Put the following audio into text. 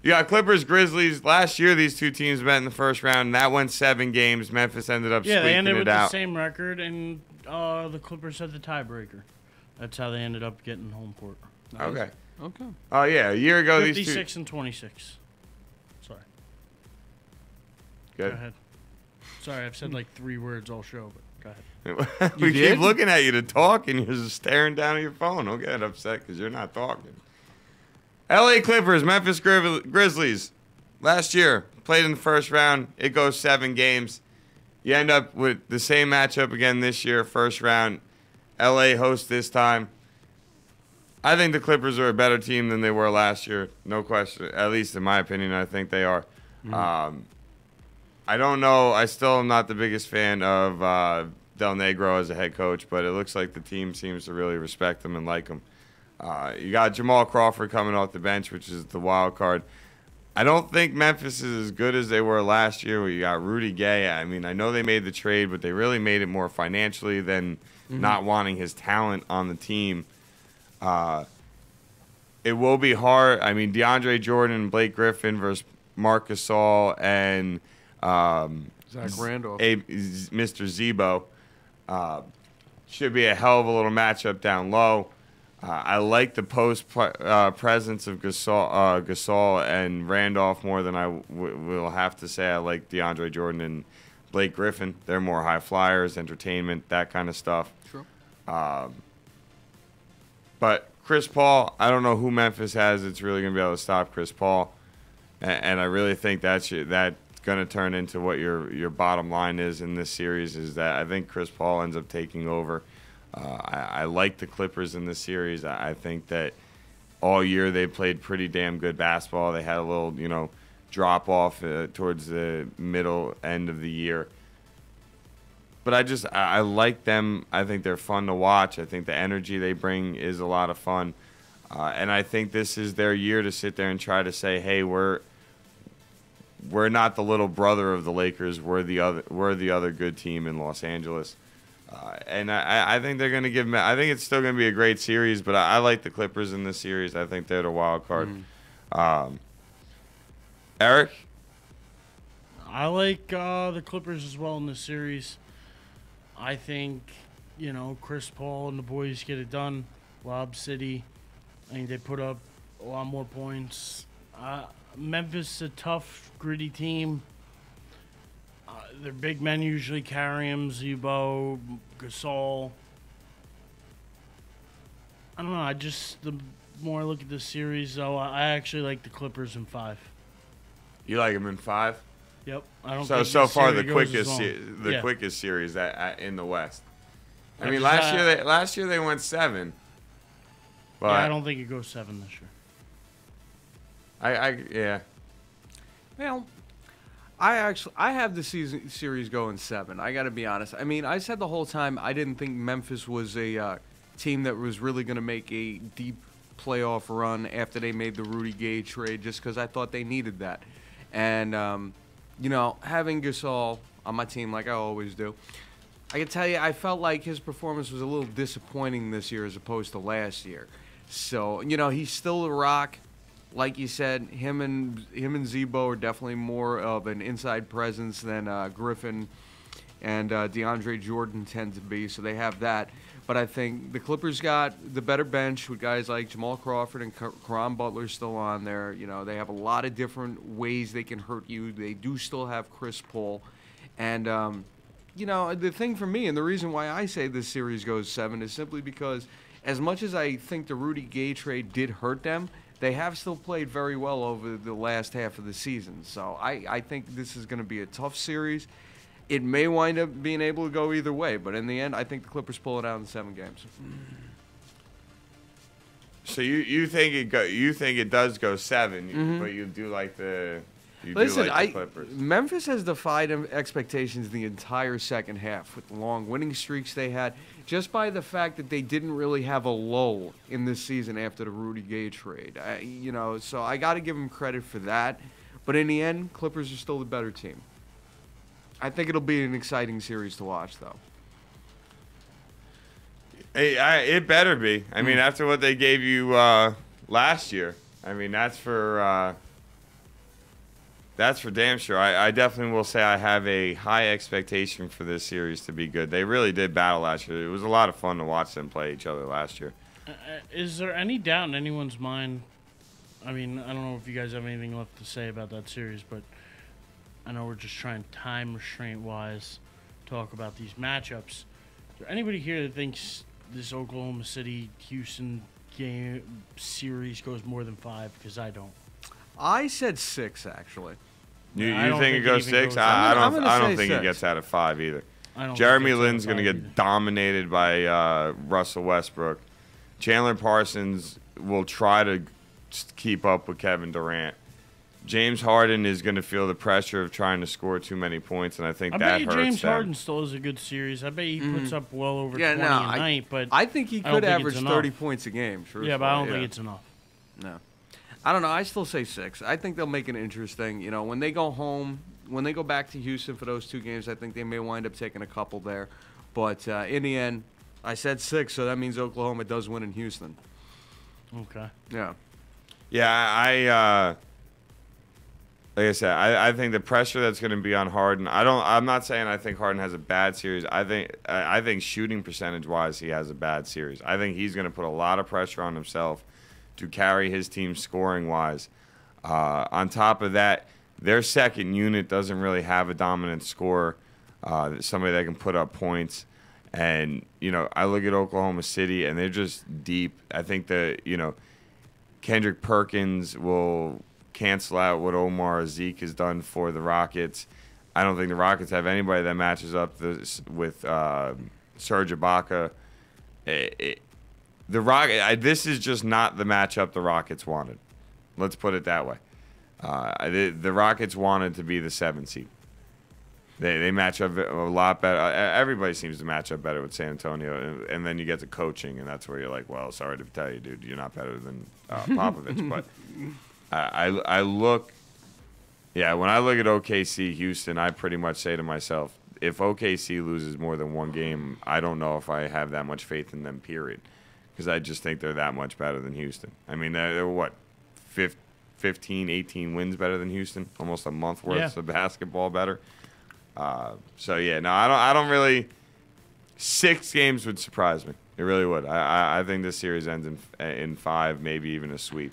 You got Clippers, Grizzlies. Last year, these two teams met in the first round, and that went 7 games. Memphis ended up squeaking it out. Yeah, they ended with the same record, and the Clippers had the tiebreaker. That's how they ended up getting home court. Nice. Okay. Oh, yeah. A year ago, 56 these two... and 26. Sorry. Good. Go ahead. Sorry, I've said like 3 words all show, but go ahead. We keep looking at you to talk, and you're just staring down at your phone. Don't get upset because you're not talking. L.A. Clippers, Memphis Grizzlies. Last year, played in the first round. It goes 7 games. You end up with the same matchup again this year, first round. L.A. hosts this time. I think the Clippers are a better team than they were last year. No question. At least in my opinion, I think they are. Mm-hmm. I don't know. I still am not the biggest fan of Del Negro as a head coach, but it looks like the team seems to really respect him and like him. You got Jamal Crawford coming off the bench, which is the wild card. I don't think Memphis is as good as they were last year where you got Rudy Gay. I mean, I know they made the trade, but they really made it more financially than not wanting his talent on the team. It will be hard. I mean, DeAndre Jordan and Blake Griffin versus Marc Gasol and Zach Randolph. Mr. Zebo. Should be a hell of a little matchup down low. I like the post presence of Gasol and Randolph more than I will have to say I like DeAndre Jordan and Blake Griffin. They're more high flyers, entertainment, that kind of stuff. Sure. But Chris Paul, I don't know who Memphis has that's really going to be able to stop Chris Paul. And I really think that's going to turn into what your bottom line is in this series is that I think Chris Paul ends up taking over. I like the Clippers in this series. I think that all year they played pretty damn good basketball. They had a little, drop off towards the middle end of the year. But I like them. I think they're fun to watch. I think the energy they bring is a lot of fun. And I think this is their year to sit there and try to say, hey, we're not the little brother of the Lakers. We're the other good team in Los Angeles. And I think they're going to give them. I think it's still going to be a great series, but I like the Clippers in this series. I think they're the wild card. Erich? I like the Clippers as well in this series. I think, Chris Paul and the boys get it done. Lob City. I think they put up a lot more points. Memphis is a tough, gritty team. Their big men usually carry them. Zebo, Gasol. I don't know. The more I look at this series, though, I actually like the Clippers in 5. You like them in 5? Yep. I don't. So far the quickest series in the West. I mean, last year they went 7. But yeah, I don't think it goes 7 this year. Yeah. Well, I have the series going 7. I got to be honest. I mean, I said the whole time I didn't think Memphis was a team that was really going to make a deep playoff run after they made the Rudy Gay trade, just because I thought they needed that. And having Gasol on my team like I always do, I can tell you I felt like his performance was a little disappointing this year as opposed to last year. So he's still a rock. Like you said, him and Zebo are definitely more of an inside presence than Griffin and DeAndre Jordan tend to be, so they have that. But I think the Clippers got the better bench with guys like Jamal Crawford and Caron Butler still on there. They have a lot of different ways they can hurt you. They do still have Chris Paul. And, the thing for me and the reason why I say this series goes 7 is simply because as much as I think the Rudy Gay trade did hurt them, they have still played very well over the last half of the season. So I think this is going to be a tough series. It may wind up being able to go either way, but in the end, I think the Clippers pull it out in 7 games. So you think it does go 7, but you do like the Clippers. Memphis has defied expectations the entire second half with the long winning streaks they had, just by the fact that they didn't really have a lull in this season after the Rudy Gay trade. So I got to give them credit for that. But in the end, Clippers are still the better team. I think it'll be an exciting series to watch, though. Hey, it better be. I mean, after what they gave you last year, I mean, that's for That's for damn sure. I definitely will say I have a high expectation for this series to be good. They really did battle last year. It was a lot of fun to watch them play each other last year. Is there any doubt in anyone's mind? I mean, I don't know if you guys have anything left to say about that series, but I know we're just trying time restraint-wise talk about these matchups. Is there anybody here that thinks this Oklahoma City-Houston game series goes more than 5? Because I don't. I said 6, actually. You don't think it goes 6? I don't think it gets out of 5 either. Jeremy Lin's going to get dominated by Russell Westbrook. Chandler Parsons will try to keep up with Kevin Durant. James Harden is going to feel the pressure of trying to score too many points, and I think that hurts them. James Harden still is a good series. I bet he puts up well over 20 a night. But I think he could average 30 points a game. Yeah, but I don't think it's enough. No. I don't know. I still say 6. I think they'll make it interesting. You know, when they go home, when they go back to Houston for those 2 games, I think they may wind up taking a couple there. But in the end, I said 6, so that means Oklahoma does win in Houston. Okay. Yeah. Yeah, like I said, I think the pressure that's going to be on Harden. I'm not saying I think Harden has a bad series. I think shooting percentage wise, he has a bad series. I think he's going to put a lot of pressure on himself to carry his team scoring wise. On top of that, their second unit doesn't really have a dominant scorer, somebody that can put up points. And I look at Oklahoma City, and they're just deep. I think that Kendrick Perkins will cancel out what Omar Zeke has done for the Rockets. I don't think the Rockets have anybody that matches up with Serge Ibaka. This is just not the matchup the Rockets wanted. Let's put it that way. The Rockets wanted to be the 7th seed. They match up a lot better. Everybody seems to match up better with San Antonio, and then you get to coaching, and that's where you're like, well, sorry to tell you, dude, you're not better than Popovich. But when I look at OKC Houston, I pretty much say to myself, if OKC loses more than 1 game, I don't know if I have that much faith in them, period. Because I just think they're that much better than Houston. I mean, they're what, 15, 18 wins better than Houston? Almost a month worth of basketball better. I don't really. 6 games would surprise me. It really would. I think this series ends in 5, maybe even a sweep.